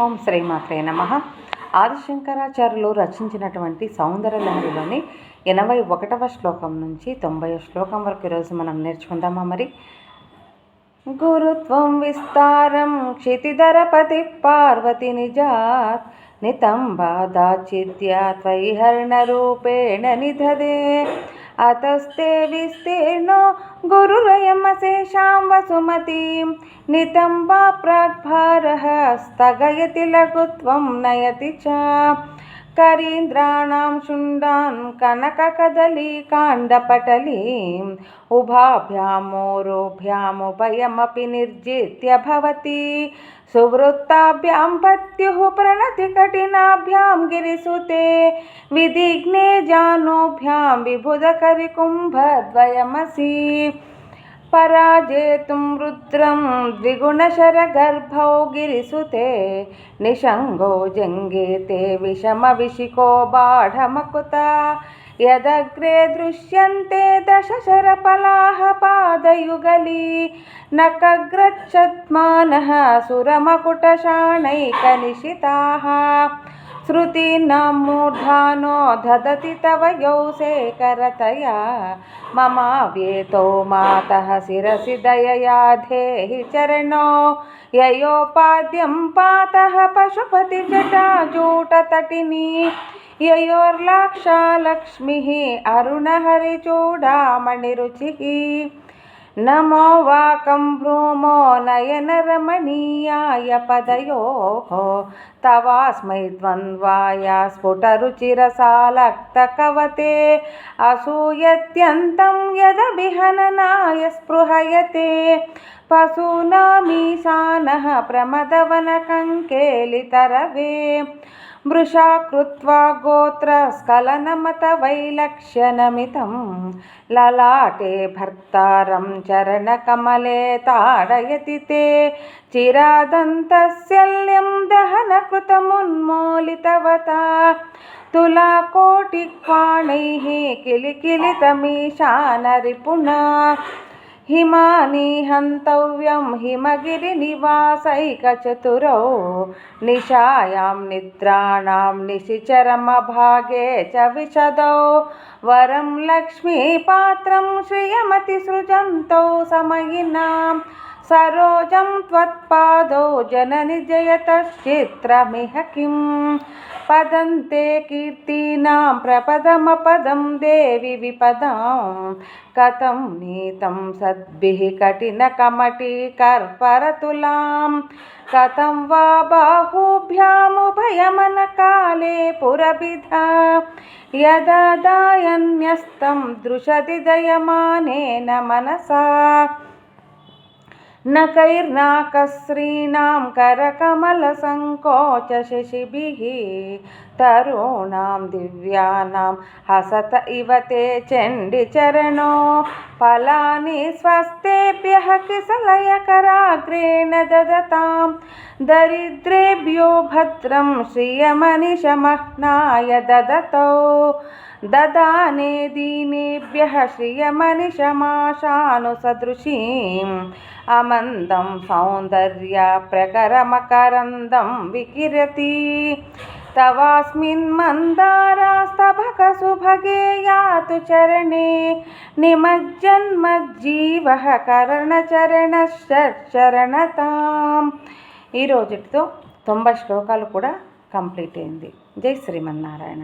ఓం శ్రీమాత్రే నమః. ఆదిశంకరాచార్యులు రచించినటువంటి సౌందర్యలహరిలోని 81వ శ్లోకం నుంచి 90వ శ్లోకం వరకు ఈరోజు మనం నేర్చుకుందామా. మరి గురుత్వం విస్తారం క్షితిధరపతి పార్వతి నిజాత్ నితంబాదాచిత్య త్వయిహర్ణరూపేణ నిధదే అతస్తే విస్తీర్ణో గురురయమశేషాం వసుమతీం నితంబా ప్రాగ్భారః స్థగయతి లఘుత్వం నయతి చ కరీంద్రాణాం శుండాన్ కనకకదలీకాండపటలీం ఉభాభ్యామోరోభ్యాముభయమపి నిర్జిత్య భవతి సువృత్తాభ్యాం పత్యుః ప్రణతి కఠినాభ్యాం గిరిసుతే విదిగ్నే జానోభ్యాం విబుధకరికుంభద్వయమసి పరాజేతుం రుద్రం ద్విగుణశరగర్భౌ గిరిసుతే నిషంగో జంగేతే విషమవిషికో బాఢమకుత యదగ్రే దృశ్యంతే దశశరపలాః పాదయుగళీ నకగ్రచ్చత్మానః సురమకుటశాణైకనిశితాః శృతీనాం మూర్ధానో దదతి తవ యౌసేకరతయా మమావ్యేతో మాతః శిరసి దయయా దేహి చరణో యయోపాద్యం పాతః పశుపతి జటాజూటతటినీ యయోర్లాక్షా లక్ష్మిః అరుణహరిచూడామణిరుచిః నమో వాకం భ్రూమో నయనరమణీయాయ పదయోః తవాస్మై ద్వంద్వాయ స్ఫుటరుచిరసాలక్తకవతే అసూయత్యంతం యదభిహననాయ స్పృహయతే పశూనామీశానః ప్రమదవనకంకేలితరవే మృషా కృత్వా గోత్రస్ఖలనమత వైలక్ష్యనమితం లలాటే భర్తారం చరణకమలే తాడయతి తే చిరాదంతశల్యం దహనకృతమున్మూలితవతా తులాకోటిక్వాణైః కిలికిలితమీశానరిపుణా హిమాని హంతవ్యం హిమగిరినివాసైకచతురౌ నిశాయాం నిద్రాణాం నిశిచరమభాగే చ విశదౌ వరం లక్ష్మీపాత్రం శ్రియమతి సృజంతౌ సమయినాం సరోజం త్వత్పాదౌ జనని జయతశ్చిత్రమిహ కిం పదంతే కీర్తీనాం ప్రపదమపదం దేవి విపదాం కథం నీతం సద్భిః కఠినకమటీకర్పరతులాం కథం వా బాహుభ్యాముభయమనకాలే పురభిధా యదా దాయన్యస్తం దృశతి దయమానేన మనసా నకైర్నాకశ్రీణాం కరకమలసంకోచశశిభిః తరుణాం దివ్యానాం హసత ఇవ తే చండిచరణో ఫలాని స్వస్తేభ్యః కిసలయకరాగ్రేణ దదతాం దరిద్రేభ్యో భద్రం శ్రియమనిశమహ్నాయ దదతౌ దదానే దీనేభ్యః శ్రియమనిశమాశానుసదృశీం అమందం సౌందర్య ప్రకరమకరందం వికిరతి తవాస్మిన్ మందారాస్తభకసుభగే యాతు చరణే నిమజ్జన్మజ్జీవః కరణచరణశరణతాం. ఈ రోజుతో 90 శ్లోకాలు కూడా కంప్లీట్ అయింది. జై శ్రీమన్నారాయణ.